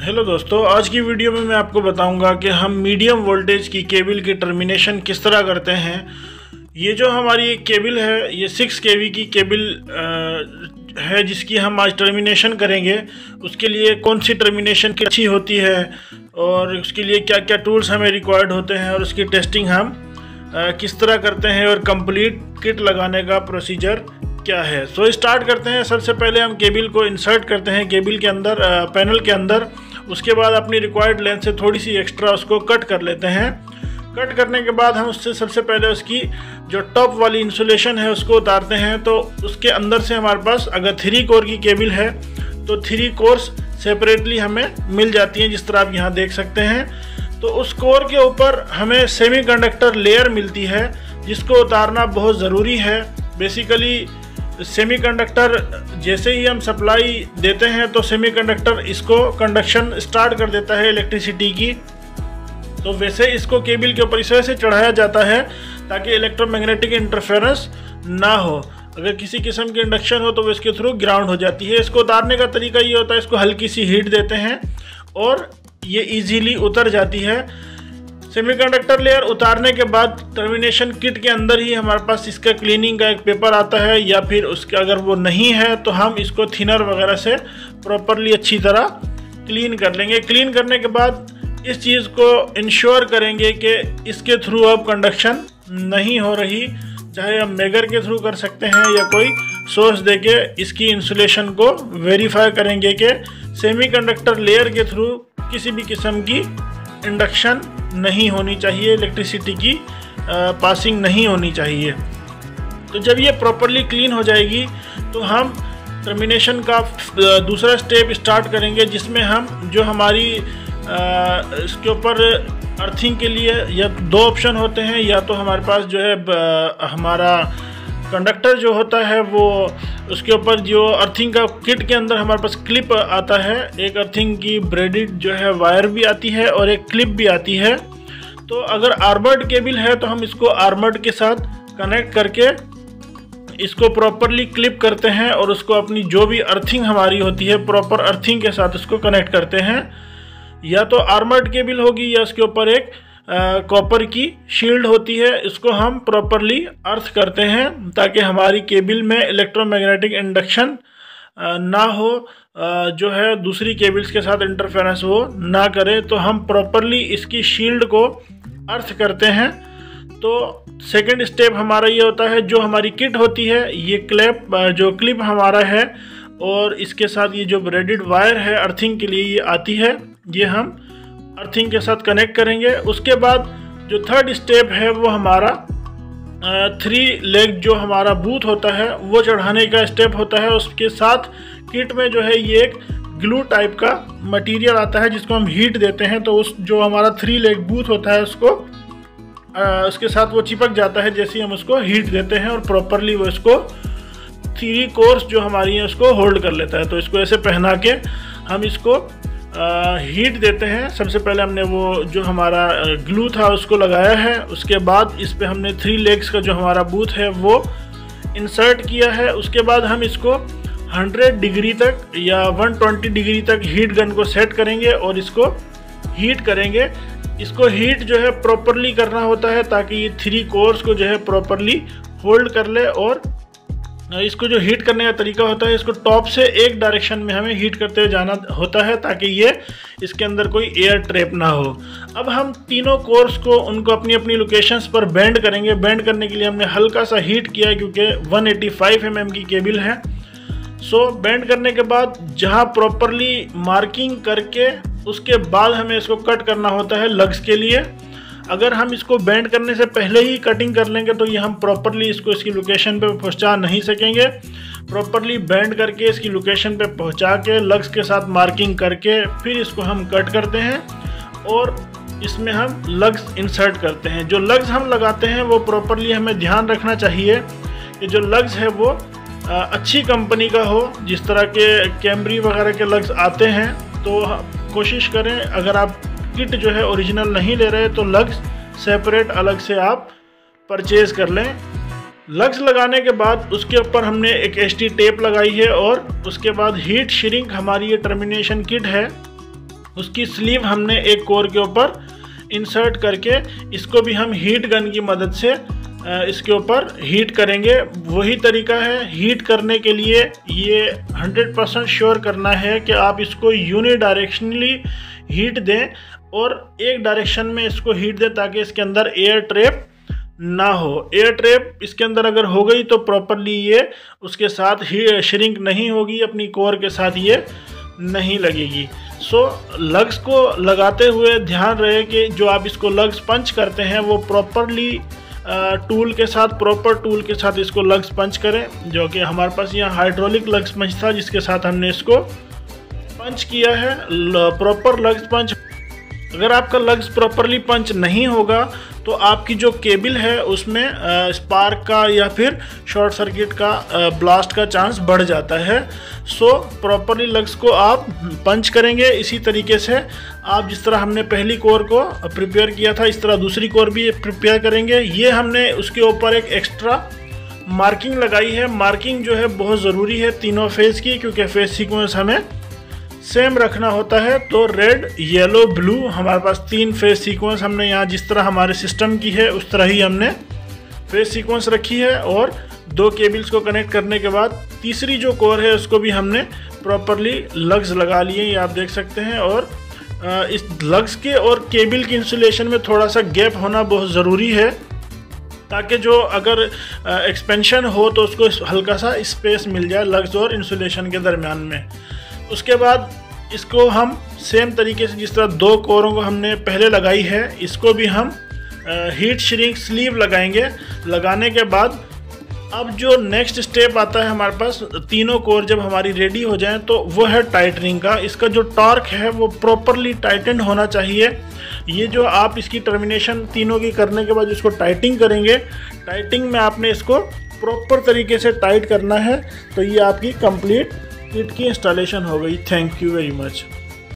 Hello दोस्तों, आज की वीडियो में मैं आपको बताऊंगा कि हम मीडियम वोल्टेज की केबल की टर्मिनेशन किस तरह करते हैं। ये जो हमारी केबल है ये 6 kV की केबल है जिसकी हम आज टर्मिनेशन करेंगे। उसके लिए कौन सी टर्मिनेशन की अच्छी होती है और उसके लिए क्या क्या टूल्स हमें रिक्वायर्ड होते हैं और उसकी टेस्टिंग हम किस तरह करते हैं और कंप्लीट किट लगाने का प्रोसीजर क्या है। सो स्टार्ट करते हैं। सबसे पहले हम केबल को इंसर्ट करते हैं केबल के अंदर, पैनल के अंदर। उसके बाद अपनी रिक्वायर्ड लेंथ से थोड़ी सी एक्स्ट्रा उसको कट कर लेते हैं। कट करने के बाद हम उससे सबसे पहले उसकी जो टॉप वाली इंसुलेशन है उसको उतारते हैं। तो उसके अंदर से हमारे पास अगर 3 कोर की केबल है तो 3 कोर्स सेपरेटली हमें मिल जाती हैं, जिस तरह आप यहाँ देख सकते हैं। तो उस कोर के ऊपर हमें सेमीकंडक्टर लेयर मिलती है जिसको उतारना बहुत ज़रूरी है। बेसिकली सेमीकंडक्टर जैसे ही हम सप्लाई देते हैं तो सेमीकंडक्टर इसको कंडक्शन स्टार्ट कर देता है इलेक्ट्रिसिटी की। तो वैसे इसको केबल के ऊपर इस वजह से चढ़ाया जाता है ताकि इलेक्ट्रोमैग्नेटिक इंटरफेरेंस ना हो। अगर किसी किस्म की इंडक्शन हो तो वो इसके थ्रू ग्राउंड हो जाती है। इसको उतारने का तरीका ये होता है, इसको हल्की सी हीट देते हैं और ये इजीली उतर जाती है। सेमीकंडक्टर लेयर उतारने के बाद टर्मिनेशन किट के अंदर ही हमारे पास इसका क्लीनिंग का एक पेपर आता है, या फिर उसके अगर वो नहीं है तो हम इसको थिनर वगैरह से प्रॉपरली अच्छी तरह क्लीन कर लेंगे। क्लीन करने के बाद इस चीज़ को इंश्योर करेंगे कि इसके थ्रू अब कंडक्शन नहीं हो रही। चाहे हम मेगर के थ्रू कर सकते हैं या कोई सोर्स देके इसकी इंसुलेशन को वेरीफाई करेंगे कि सेमीकंडक्टर लेयर के थ्रू किसी भी किस्म की इंडक्शन नहीं होनी चाहिए, इलेक्ट्रिसिटी की पासिंग नहीं होनी चाहिए। तो जब ये प्रॉपरली क्लीन हो जाएगी तो हम टर्मिनेशन का दूसरा स्टेप स्टार्ट करेंगे, जिसमें हम जो हमारी इसके ऊपर अर्थिंग के लिए या 2 ऑप्शन होते हैं। या तो हमारे पास जो है हमारा कंडक्टर जो होता है वो उसके ऊपर जो अर्थिंग का किट के अंदर हमारे पास क्लिप आता है। एक अर्थिंग की ब्रेडेड जो है वायर भी आती है और एक क्लिप भी आती है। तो अगर आर्मर्ड केबल है तो हम इसको आर्मर्ड के साथ कनेक्ट करके इसको प्रॉपरली क्लिप करते हैं और उसको अपनी जो भी अर्थिंग हमारी होती है प्रॉपर अर्थिंग के साथ उसको कनेक्ट करते हैं। या तो आर्मर्ड केबल होगी या उसके ऊपर एक कॉपर की शील्ड होती है, इसको हम प्रॉपरली अर्थ करते हैं ताकि हमारी केबल में इलेक्ट्रोमैग्नेटिक इंडक्शन ना हो, जो है दूसरी केबल्स के साथ इंटरफेरेंस वो ना करे। तो हम प्रॉपरली इसकी शील्ड को अर्थ करते हैं। तो सेकंड स्टेप हमारा ये होता है, जो हमारी किट होती है ये क्लिप हमारा है और इसके साथ ये जो ब्रेडेड वायर है अर्थिंग के लिए ये आती है, ये हम अर्थिंग के साथ कनेक्ट करेंगे। उसके बाद जो थर्ड स्टेप है वो हमारा 3 लेग जो हमारा बूथ होता है वो चढ़ाने का स्टेप होता है। उसके साथ किट में जो है ये एक ग्लू टाइप का मटेरियल आता है जिसको हम हीट देते हैं। तो उस जो हमारा 3 लेग बूथ होता है उसको उसके साथ वो चिपक जाता है जैसे ही हम उसको हीट देते हैं और प्रॉपरली वो इसको 3 कोर्स जो हमारी है उसको होल्ड कर लेता है। तो इसको ऐसे पहना के हम इसको हीट देते हैं। सबसे पहले हमने वो जो हमारा ग्लू था उसको लगाया है, उसके बाद इस पे हमने 3 लेग्स का जो हमारा बूथ है वो इंसर्ट किया है। उसके बाद हम इसको 100 डिग्री तक या 120 डिग्री तक हीट गन को सेट करेंगे और इसको हीट करेंगे। इसको हीट जो है प्रॉपरली करना होता है ताकि ये 3 कोर्स को जो है प्रॉपरली होल्ड कर ले। और इसको जो हीट करने का तरीका होता है, इसको टॉप से एक डायरेक्शन में हमें हीट करते हुए जाना होता है ताकि ये इसके अंदर कोई एयर ट्रैप ना हो। अब हम तीनों कोर्स को उनको अपनी अपनी लोकेशंस पर बेंड करेंगे। बेंड करने के लिए हमने हल्का सा हीट किया है क्योंकि 185 mm की केबल है। सो बेंड करने के बाद जहाँ प्रॉपरली मार्किंग करके उसके बाद हमें इसको कट करना होता है लग्स के लिए। अगर हम इसको बेंड करने से पहले ही कटिंग कर लेंगे तो ये हम प्रॉपरली इसको इसकी लोकेशन पे पहुंचा नहीं सकेंगे। प्रॉपरली बेंड करके इसकी लोकेशन पे पहुंचा के लग्स के साथ मार्किंग करके फिर इसको हम कट करते हैं और इसमें हम लग्स इंसर्ट करते हैं। जो लग्स हम लगाते हैं वो प्रॉपरली हमें ध्यान रखना चाहिए कि जो लग्स है वो अच्छी कंपनी का हो। जिस तरह के कैमरी वगैरह के लग्स आते हैं तो कोशिश करें, अगर आप किट जो है ओरिजिनल नहीं ले रहे तो लग्स सेपरेट अलग से आप परचेज़ कर लें। लग्स लगाने के बाद उसके ऊपर हमने एक एचटी टेप लगाई है और उसके बाद हीट श्रिंक हमारी ये टर्मिनेशन किट है उसकी स्लीव हमने एक कोर के ऊपर इंसर्ट करके इसको भी हम हीट गन की मदद से इसके ऊपर हीट करेंगे। वही तरीका है हीट करने के लिए, ये 100% श्योर करना है कि आप इसको यूनिडायरेक्शनली हीट दें और एक डायरेक्शन में इसको हीट दें ताकि इसके अंदर एयर ट्रैप ना हो। एयर ट्रैप इसके अंदर अगर हो गई तो प्रॉपरली ये उसके साथ ही श्रिंक नहीं होगी, अपनी कोर के साथ ये नहीं लगेगी। सो लग्स को लगाते हुए ध्यान रहे कि जो आप इसको लग्स पंच करते हैं वो प्रॉपरली टूल के साथ, प्रॉपर टूल के साथ इसको लग्स पंच करें, जो कि हमारे पास यहाँ हाइड्रोलिक लग्स पंच था जिसके साथ हमने इसको पंच किया है। प्रॉपर लग्स पंच, अगर आपका लग्स प्रॉपरली पंच नहीं होगा तो आपकी जो केबल है उसमें स्पार्क का या फिर शॉर्ट सर्किट का ब्लास्ट का चांस बढ़ जाता है। सो प्रॉपरली लग्स को आप पंच करेंगे। इसी तरीके से आप जिस तरह हमने पहली कोर को प्रिपेयर किया था इस तरह दूसरी कोर भी प्रिपेयर करेंगे। ये हमने उसके ऊपर एक एक्स्ट्रा मार्किंग लगाई है। मार्किंग जो है बहुत ज़रूरी है तीनों फेज़ की, क्योंकि फेज़ सीक्वेंस हमें सेम रखना होता है। तो रेड, येलो, ब्लू, हमारे पास 3 फेज सीक्वेंस हमने यहाँ जिस तरह हमारे सिस्टम की है उस तरह ही हमने फेज सीक्वेंस रखी है। और 2 केबल्स को कनेक्ट करने के बाद तीसरी जो कोर है उसको भी हमने प्रॉपरली लग्स लगा लिए, ये आप देख सकते हैं। और इस लग्स के और केबल की इंसुलेशन में थोड़ा सा गैप होना बहुत ज़रूरी है ताकि जो अगर एक्सपेंशन हो तो उसको हल्का सा स्पेस मिल जाए लग्स और इंसुलेशन के दरमियान में। उसके बाद इसको हम सेम तरीके से जिस तरह 2 कोरों को हमने पहले लगाई है इसको भी हम हीट श्रिंक स्लीव लगाएंगे। लगाने के बाद अब जो नेक्स्ट स्टेप आता है हमारे पास, तीनों कोर जब हमारी रेडी हो जाएं तो वो है टाइटनिंग का। इसका जो टॉर्क है वो प्रॉपरली टाइटेंड होना चाहिए। ये जो आप इसकी टर्मिनेशन तीनों की करने के बाद इसको टाइटिंग करेंगे, टाइटिंग में आपने इसको प्रॉपर तरीके से टाइट करना है। तो ये आपकी कंप्लीट किट की इंस्टॉलेशन हो गई। Thank you very much.